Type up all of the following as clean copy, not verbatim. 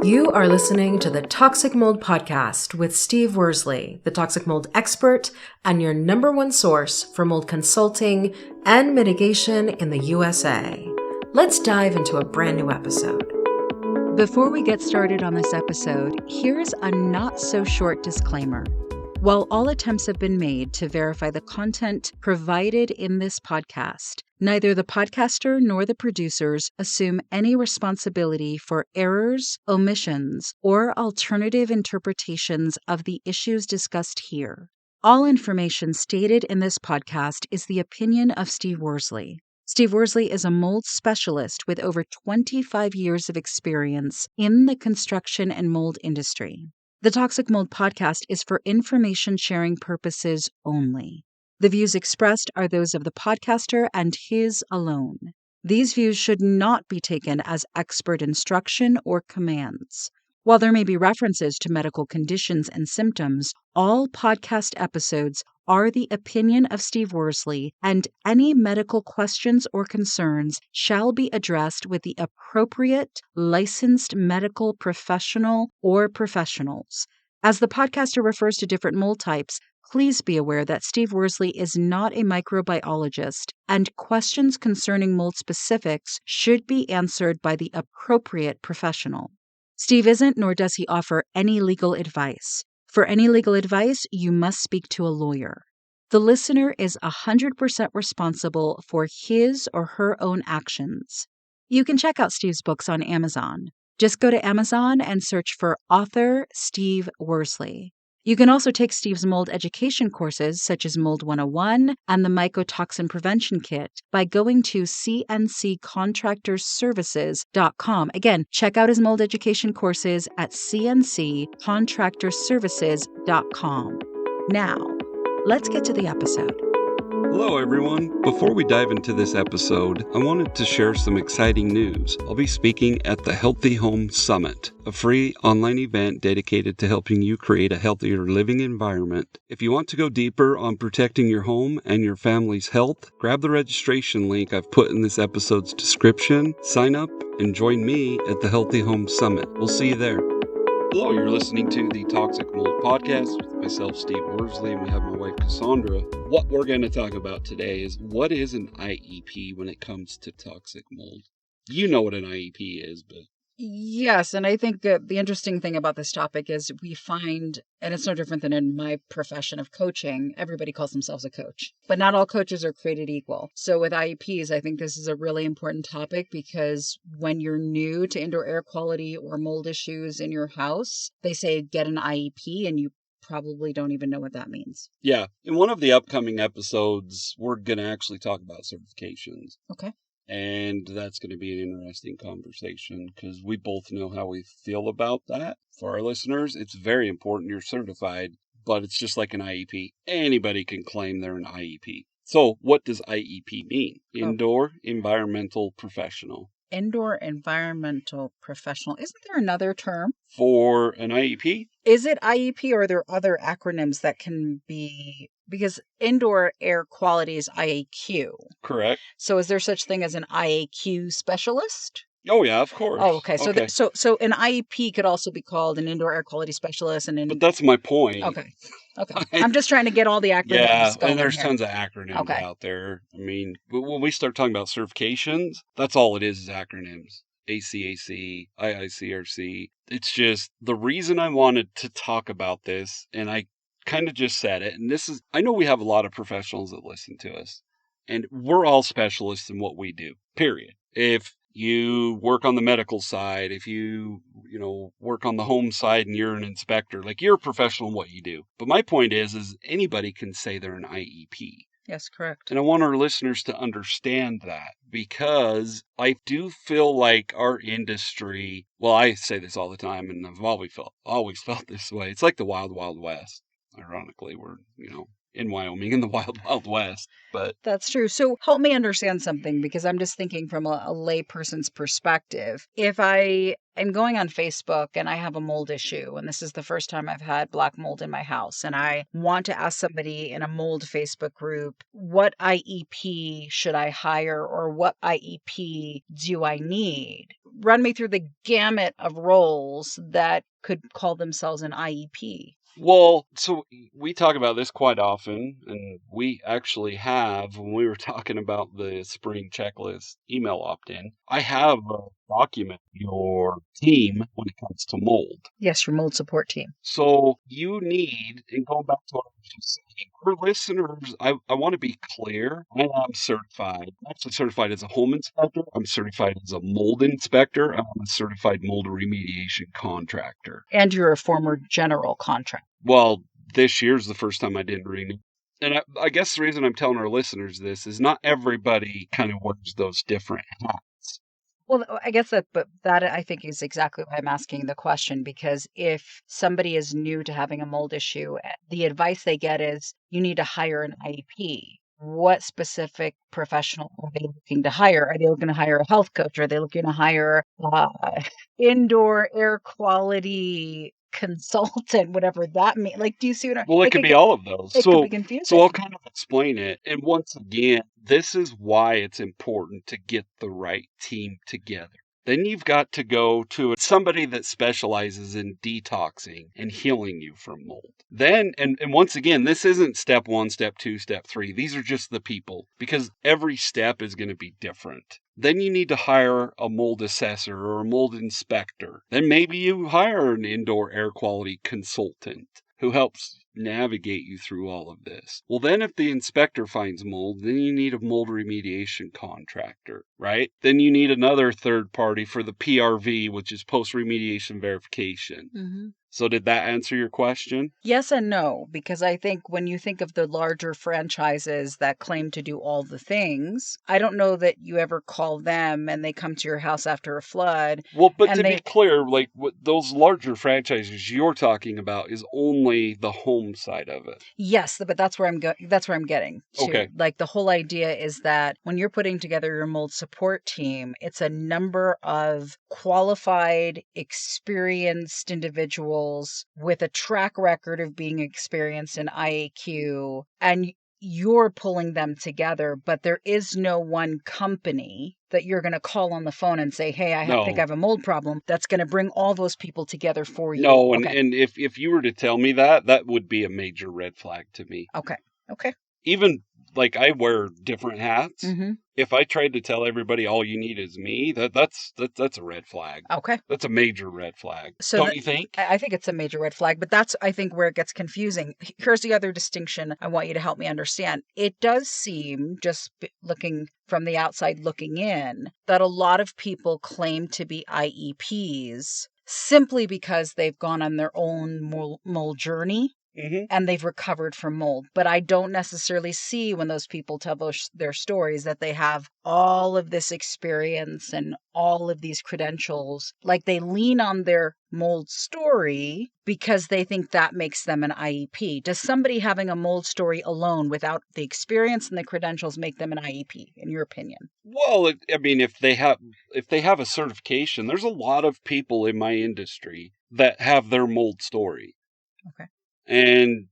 You are listening to the Toxic Mold Podcast with Steve Worsley, the toxic mold expert and your number one source for mold consulting and mitigation in the USA. Let's dive into a brand new episode. Before we get started on this episode, here's a not-so-short disclaimer. While all attempts have been made to verify the content provided in this podcast, neither the podcaster nor the producers assume any responsibility for errors, omissions, or alternative interpretations of the issues discussed here. All information stated in this podcast is the opinion of Steve Worsley. Steve Worsley is a mold specialist with over 25 years of experience in the construction and mold industry. The Toxic Mold Podcast is for information sharing purposes only. The views expressed are those of the podcaster and his alone. These views should not be taken as expert instruction or commands. While there may be references to medical conditions and symptoms, all podcast episodes are the opinion of Steve Worsley, and any medical questions or concerns shall be addressed with the appropriate licensed medical professional or professionals. As the podcaster refers to different mold types, please be aware that Steve Worsley is not a microbiologist, and questions concerning mold specifics should be answered by the appropriate professional. Steve isn't, nor does he offer any legal advice. For any legal advice, you must speak to a lawyer. The listener is 100% responsible for his or her own actions. You can check out Steve's books on Amazon. Just go to Amazon and search for author Steve Worsley. You can also take Steve's mold education courses, such as Mold 101 and the Mycotoxin Prevention Kit, by going to cnccontractorservices.com. Again, check out his mold education courses at cnccontractorservices.com. Now, let's get to the episode. Hello everyone. Before we dive into this episode, I wanted to share some exciting news. I'll be speaking at the Healthy Home Summit, a free online event dedicated to helping you create a healthier living environment. If you want to go deeper on protecting your home and your family's health, grab the registration link I've put in this episode's description, sign up, and join me at the Healthy Home Summit. We'll see you there. Hello, you're listening to the Toxic Mold Podcast with myself, Steve Worsley, and we have my wife, Cassandra. What we're going to talk about today is what is an IEP when it comes to toxic mold. You know what an IEP is, but... Yes, and I think the interesting thing about this topic is we find, and it's no different than in my profession of coaching, everybody calls themselves a coach, but not all coaches are created equal. So with IEPs, I think this is a really important topic because when you're new to indoor air quality or mold issues in your house, they say get an IEP and you probably don't even know what that means. Yeah, in one of the upcoming episodes, we're going to actually talk about certifications. Okay. And that's going to be an interesting conversation because we both know how we feel about that. For our listeners, it's very important you're certified, but it's just like an IEP. Anybody can claim they're an IEP. So what does IEP mean? Indoor Environmental Professional. Indoor Environmental Professional. Isn't there another term? For an IEP? Is it IEP or are there other acronyms that can be... Because indoor air quality is IAQ. Correct. So is there such thing as an IAQ specialist? Oh, yeah, of course. Oh, okay. So an IEP could also be called an indoor air quality specialist. But that's my point. Okay. I'm just trying to get all the acronyms going. And there's here. tons of acronyms out there. I mean, when we start talking about certifications, that's all it is acronyms. ACAC, IICRC. It's just the reason I wanted to talk about this, and I kind of just said it, and this is, I know we have a lot of professionals that listen to us, and we're all specialists in what we do, period. If you work on the medical side, if you work on the home side and you're an inspector, like you're a professional in what you do. But my point is anybody can say they're an IEP. Yes, correct. And I want our listeners to understand that because I do feel like our industry, well, I say this all the time and I've always felt this way. It's like the Wild Wild West. Ironically, we're, in Wyoming in the Wild Wild West. But that's true. So help me understand something because I'm just thinking from a layperson's perspective. If I am going on Facebook and I have a mold issue, and this is the first time I've had black mold in my house, and I want to ask somebody in a mold Facebook group, what IEP should I hire or what IEP do I need? run me through the gamut of roles that could call themselves an IEP. Well, so we talk about this quite often, and we actually have, when we were talking about the spring checklist email opt-in, I have a document your team when it comes to mold. Yes, your mold support team. So you need, and going back to what I was just saying, for listeners, I want to be clear. I am certified. I'm actually certified as a home inspector. I'm certified as a mold inspector. I'm a certified mold remediation contractor. And you're a former general contractor. Well, this year's the first time I didn't renew. And I guess the reason I'm telling our listeners this is not everybody kind of wears those different hats. Well, I guess that I think is exactly why I'm asking the question, because if somebody is new to having a mold issue, the advice they get is you need to hire an IEP. What specific professional are they looking to hire? Are they looking to hire a health coach? Are they looking to hire indoor air quality consultant, whatever that means? Like, do you see what Well, it could be all of those. It could be confusing. So I'll kind of explain it. And once again, this is why it's important to get the right team together. Then you've got to go to somebody that specializes in detoxing and healing you from mold. Then, and once again, this isn't step 1, step 2, step 3. These are just the people, because every step is going to be different. Then you need to hire a mold assessor or a mold inspector. Then maybe you hire an indoor air quality consultant who helps navigate you through all of this. Well, then if the inspector finds mold, then you need a mold remediation contractor, right? Then you need another third party for the PRV, which is post-remediation verification. Mm-hmm. So did that answer your question? Yes and no, because I think when you think of the larger franchises that claim to do all the things, I don't know that you ever call them and they come to your house after a flood. Well, but to be clear, like what those larger franchises you're talking about is only the home side of it. Yes, but that's where I'm getting to. Okay. Like the whole idea is that when you're putting together your mold support team, it's a number of qualified, experienced individuals with a track record of being experienced in IAQ, and you're pulling them together, but there is no one company that you're going to call on the phone and say, hey, think I have a mold problem. That's going to bring all those people together for you. No, and if you were to tell me that would be a major red flag to me. Okay. Even like I wear different hats. Mm-hmm. If I tried to tell everybody all you need is me, that's a red flag. Okay. That's a major red flag. So don't you think? I think it's a major red flag, but that's, I think, where it gets confusing. Here's the other distinction I want you to help me understand. It does seem, just looking from the outside looking in, that a lot of people claim to be IEPs simply because they've gone on their own mold journey. Mm-hmm. And they've recovered from mold. But I don't necessarily see when those people tell their stories that they have all of this experience and all of these credentials. Like they lean on their mold story because they think that makes them an IEP. Does somebody having a mold story alone without the experience and the credentials make them an IEP, in your opinion? Well, I mean, if they have a certification, there's a lot of people in my industry that have their mold story. Okay. And,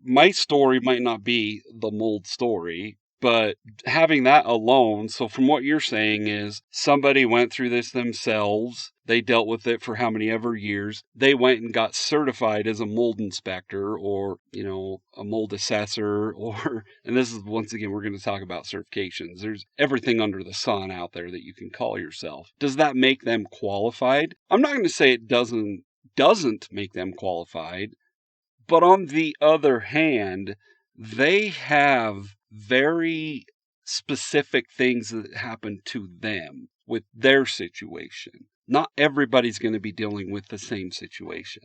my story might not be the mold story, but having that alone, so from what you're saying is somebody went through this themselves, they dealt with it for how many ever years, they went and got certified as a mold inspector or, a mold assessor, or, and this is, once again, we're going to talk about certifications. There's everything under the sun out there that you can call yourself. Does that make them qualified? I'm not going to say it doesn't make them qualified, but on the other hand, they have very specific things that happen to them with their situation. Not everybody's going to be dealing with the same situation.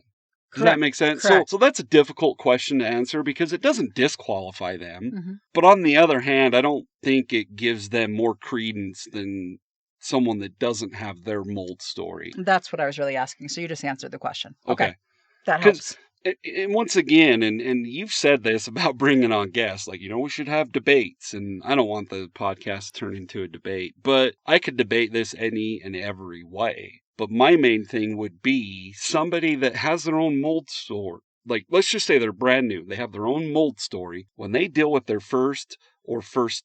Does that make sense? Correct. So that's a difficult question to answer because it doesn't disqualify them. Mm-hmm. But on the other hand, I don't think it gives them more credence than someone that doesn't have their mold story. That's what I was really asking. So you just answered the question. Okay. That helps. And once again, and you've said this about bringing on guests, like, we should have debates, and I don't want the podcast to turn into a debate, but I could debate this any and every way. But my main thing would be somebody that has their own mold story. Like, let's just say they're brand new. They have their own mold story. When they deal with their first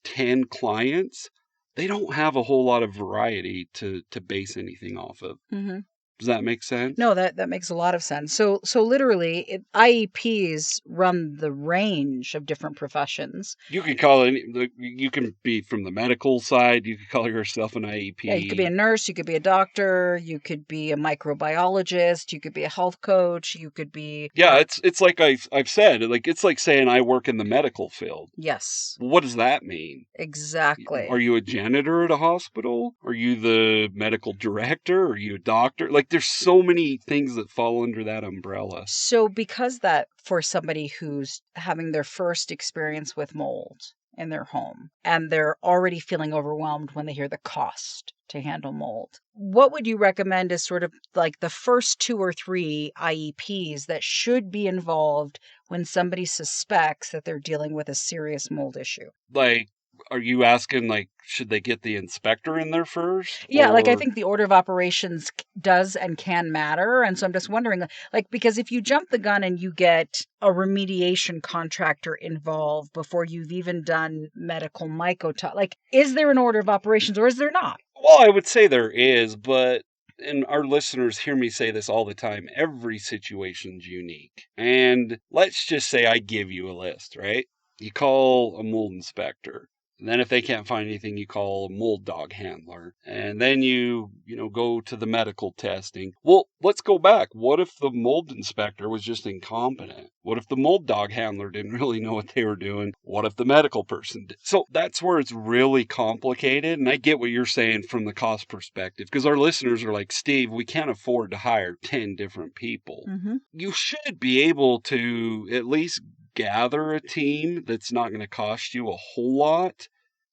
10 clients, they don't have a whole lot of variety to base anything off of. Mm-hmm. Does that make sense? No, that makes a lot of sense. So literally, IEPs run the range of different professions. You can call it, you can be from the medical side. You could call yourself an IEP. Yeah, you could be a nurse, you could be a doctor, you could be a microbiologist, you could be a health coach, you could be... Yeah, it's like I've said, like it's like saying I work in the medical field. Yes. What does that mean? Exactly. Are you a janitor at a hospital? Are you the medical director? Are you a doctor? Like there's so many things that fall under that umbrella. So because that, for somebody who's having their first experience with mold in their home and they're already feeling overwhelmed when they hear the cost to handle mold, what would you recommend as sort of like the first 2 or 3 IEPs that should be involved when somebody suspects that they're dealing with a serious mold issue? Like, are you asking, like, should they get the inspector in there first? Yeah, like I think the order of operations does and can matter. And so I'm just wondering, like, because if you jump the gun and you get a remediation contractor involved before you've even done medical mycotoxicity, like, is there an order of operations or is there not? Well, I would say there is, but, and our listeners hear me say this all the time, every situation's unique. And let's just say I give you a list, right? You call a mold inspector. And then if they can't find anything, you call a mold dog handler. And then you go to the medical testing. Well, let's go back. What if the mold inspector was just incompetent? What if the mold dog handler didn't really know what they were doing? What if the medical person did? So that's where it's really complicated. And I get what you're saying from the cost perspective, because our listeners are like, Steve, we can't afford to hire 10 different people. Mm-hmm. You should be able to at least gather a team that's not going to cost you a whole lot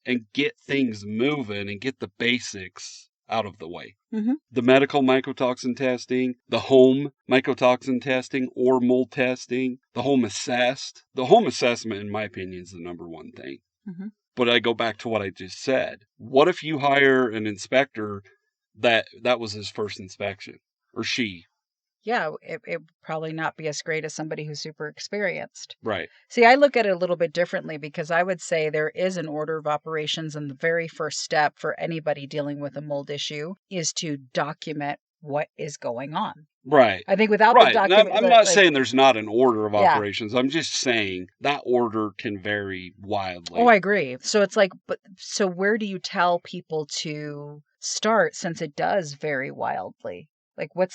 and get things moving and get the basics out of the way. Mm-hmm. The medical mycotoxin testing, the home mycotoxin testing or mold testing, the home assessed. The home assessment, in my opinion, is the number one thing. Mm-hmm. But I go back to what I just said. What if you hire an inspector that was his first inspection, or she? Yeah, it would probably not be as great as somebody who's super experienced. Right. See, I look at it a little bit differently because I would say there is an order of operations, and the very first step for anybody dealing with a mold issue is to document what is going on. Right. I think without right. the document... I'm not saying there's not an order of Yeah. operations. I'm just saying that order can vary wildly. Oh, I agree. So it's like, so where do you tell people to start since it does vary wildly? Like what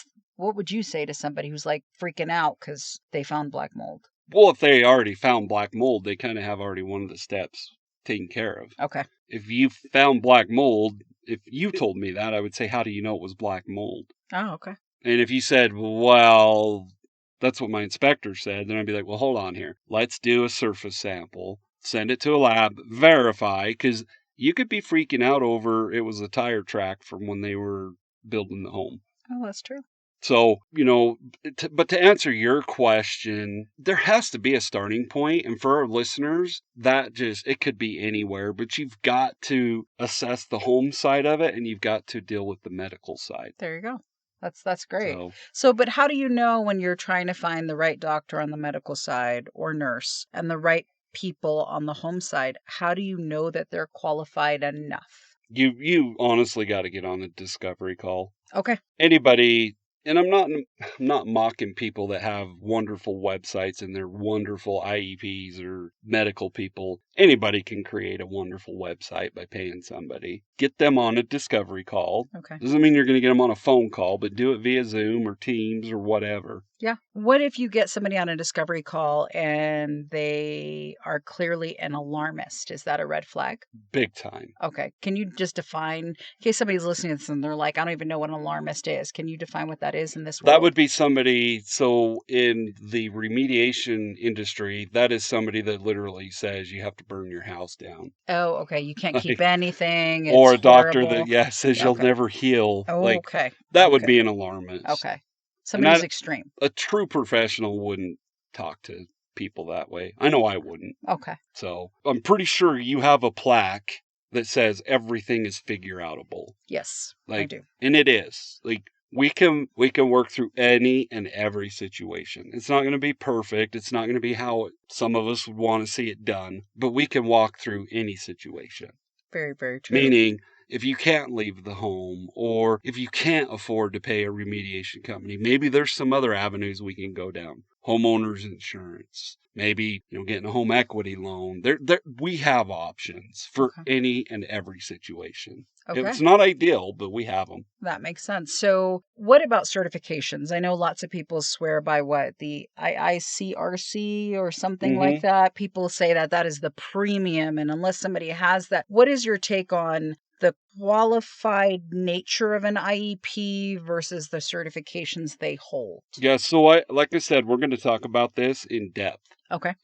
would you say to somebody who's like freaking out because they found black mold? Well, if they already found black mold, they kind of have already one of the steps taken care of. Okay. If you found black mold, if you told me that, I would say, how do you know it was black mold? Oh, okay. And if you said, well, that's what my inspector said, then I'd be like, well, hold on here. Let's do a surface sample, send it to a lab, verify, because you could be freaking out over it was a tire track from when they were building the home. Oh, that's true. So, but to answer your question, there has to be a starting point. And for our listeners, it could be anywhere, but you've got to assess the home side of it and you've got to deal with the medical side. There you go. That's great. So, but how do you know when you're trying to find the right doctor on the medical side or nurse and the right people on the home side? How do you know that they're qualified enough? You honestly got to get on a discovery call. Okay. Anybody, and I'm not mocking people that have wonderful websites and they're wonderful IEPs or medical people. Anybody can create a wonderful website by paying somebody. Get them on a discovery call. Okay. Doesn't mean you're going to get them on a phone call, but do it via Zoom or Teams or whatever. Yeah. What if you get somebody on a discovery call and they are clearly an alarmist? Is that a red flag? Big time. Okay. Can you just define, in case somebody's listening to this and they're like, I don't even know what an alarmist is. Can you define what that is in this world? That would be somebody, so in the remediation industry, that is somebody that literally says you have to burn your house down. Oh, okay. You can't keep anything. It's or a doctor horrible. that says you'll never heal. Oh, like, okay. That would be an alarmist. Okay. Somebody's extreme. A true professional wouldn't talk to people that way. I know I wouldn't. Okay. So I'm pretty sure you have a plaque that says everything is figure-outable. Yes, I do. And it is. Like, we can work through any and every situation. It's not going to be perfect. It's not going to be how some of us would want to see it done, but we can walk through any situation. Very, very true. Meaning, if you can't leave the home or if you can't afford to pay a remediation company, maybe there's some other avenues we can go down. Homeowners insurance, maybe, getting a home equity loan. We have options for any and every situation. Okay. It's not ideal, but we have them. That makes sense. So what about certifications? I know lots of people swear by the IICRC or something like that. People say that is the premium. And unless somebody has that, what is your take on the qualified nature of an IEP versus the certifications they hold? Yeah, so like I said, we're going to talk about this in depth. Okay.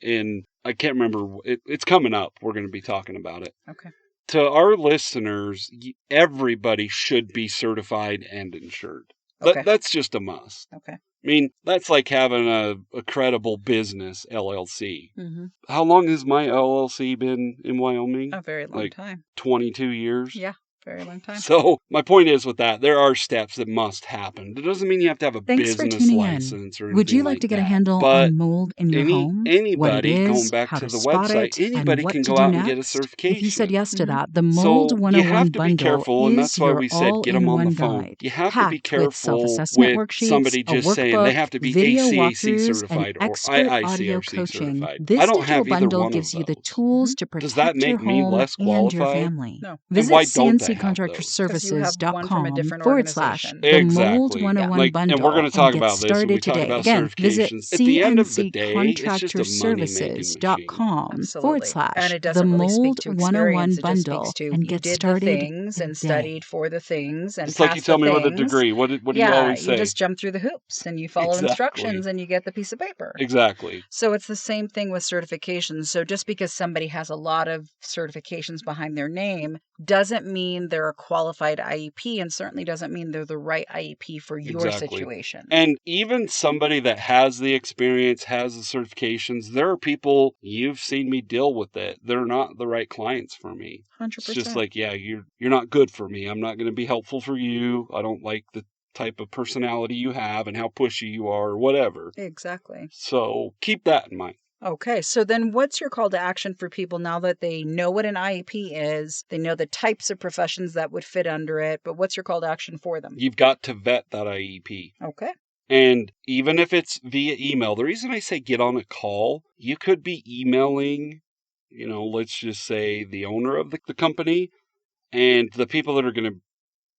I can't remember. It's coming up. We're going to be talking about it. Okay. To our listeners, everybody should be certified and insured. Okay. That's just a must. Okay. I mean, that's like having a credible business LLC. Mm-hmm. How long has my LLC been in Wyoming? A very long time. 22 years? Yeah. Very long time. So my point is with that, there are steps that must happen. It doesn't mean you have to have a Thanks for business tuning license or anything. Would you like to get a handle on mold in your home? Anybody, what it is, going back how to the spot website, it, anybody can go out and get a certification. If you said yes to that, the Mold 101 you have to bundle be careful, and that's is why your we said get them on the phone. guide, You have to be packed with careful self-assessment with worksheets, somebody a just saying workbook, they have to be video ACAC walkthroughs, certified and or expert audio IICRC coaching. certified. This I don't digital have either bundle one gives of you the those. tools to Does that protect your make me home less and your qualified? family. No. Visit why don't they have those? cnccontractorservices.com/the mold101 and we're going to bundle talk and get about this when we started talk today. about Again, visit certifications. At the end of the day, it's just a money-making machine. cnccontractorservices.com/the mold101 bundle and get started and studied for the things and It's like you passed tell the me with a things. degree. What do you always say? You just jump through the hoops and you follow instructions and you get the piece of paper. Exactly. So it's the same thing with certifications. So just because somebody has a lot of certifications behind their name doesn't mean they're a qualified IEP, and certainly doesn't mean they're the right IEP for your situation. And even somebody that has the experience, has the certifications, there are people, you've seen me deal with it. They're not the right clients for me. 100%. It's just like, yeah, you're not good for me. I'm not going to be helpful for you. I don't like the type of personality you have and how pushy you are or whatever. Exactly. So keep that in mind. Okay, so then what's your call to action for people now that they know what an IEP is, they know the types of professions that would fit under it, but what's your call to action for them? You've got to vet that IEP. Okay. And even if it's via email, the reason I say get on a call, you could be emailing, let's just say the owner of the company, and the people that are going to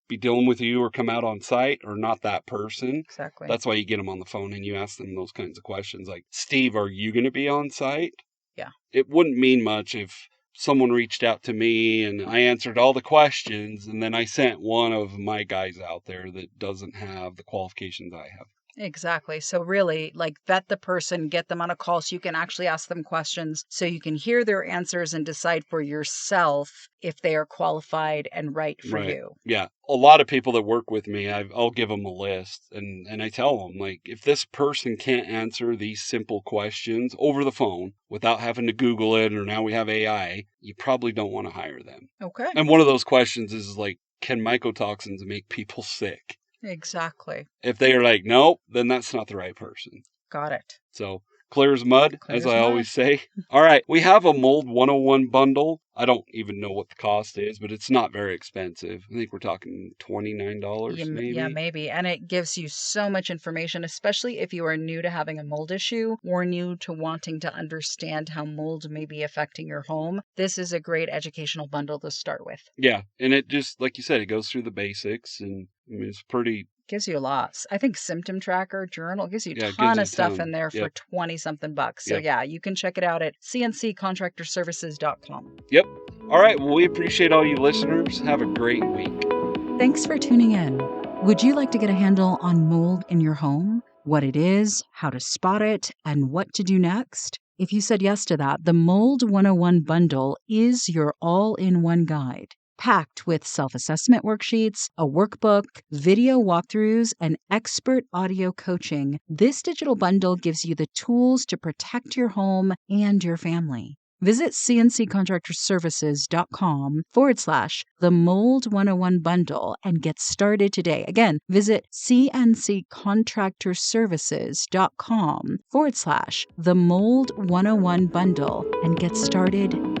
be dealing with you or come out on site are not that person. Exactly. That's why you get them on the phone and you ask them those kinds of questions like, Steve, are you going to be on site? Yeah. It wouldn't mean much if someone reached out to me and I answered all the questions and then I sent one of my guys out there that doesn't have the qualifications I have. Exactly. So really, vet the person, get them on a call so you can actually ask them questions so you can hear their answers and decide for yourself if they are qualified and right for you. Yeah. A lot of people that work with me, I'll give them a list and I tell them, if this person can't answer these simple questions over the phone without having to Google it, or now we have AI, you probably don't want to hire them. Okay. And one of those questions is can mycotoxins make people sick? Exactly. If they are nope, then that's not the right person. Got it. So clear as mud, as I always say. All right, we have a Mold 101 bundle. I don't even know what the cost is, but it's not very expensive. I think we're talking $29 maybe. Yeah, maybe. And it gives you so much information, especially if you are new to having a mold issue or new to wanting to understand how mold may be affecting your home. This is a great educational bundle to start with. Yeah, and it just, like you said, it goes through the basics, and it's pretty... Gives you lots. I think symptom tracker, journal, gives you a ton of stuff in there for 20-something bucks. So you can check it out at cnccontractorservices.com. Yep. All right. Well, we appreciate all you listeners. Have a great week. Thanks for tuning in. Would you like to get a handle on mold in your home? What it is, how to spot it, and what to do next? If you said yes to that, the Mold 101 bundle is your all-in-one guide. Packed with self-assessment worksheets, a workbook, video walkthroughs, and expert audio coaching, this digital bundle gives you the tools to protect your home and your family. Visit cnccontractorservices.com/the Mold 101 bundle and get started today. Again, visit cnccontractorservices.com/the Mold 101 bundle and get started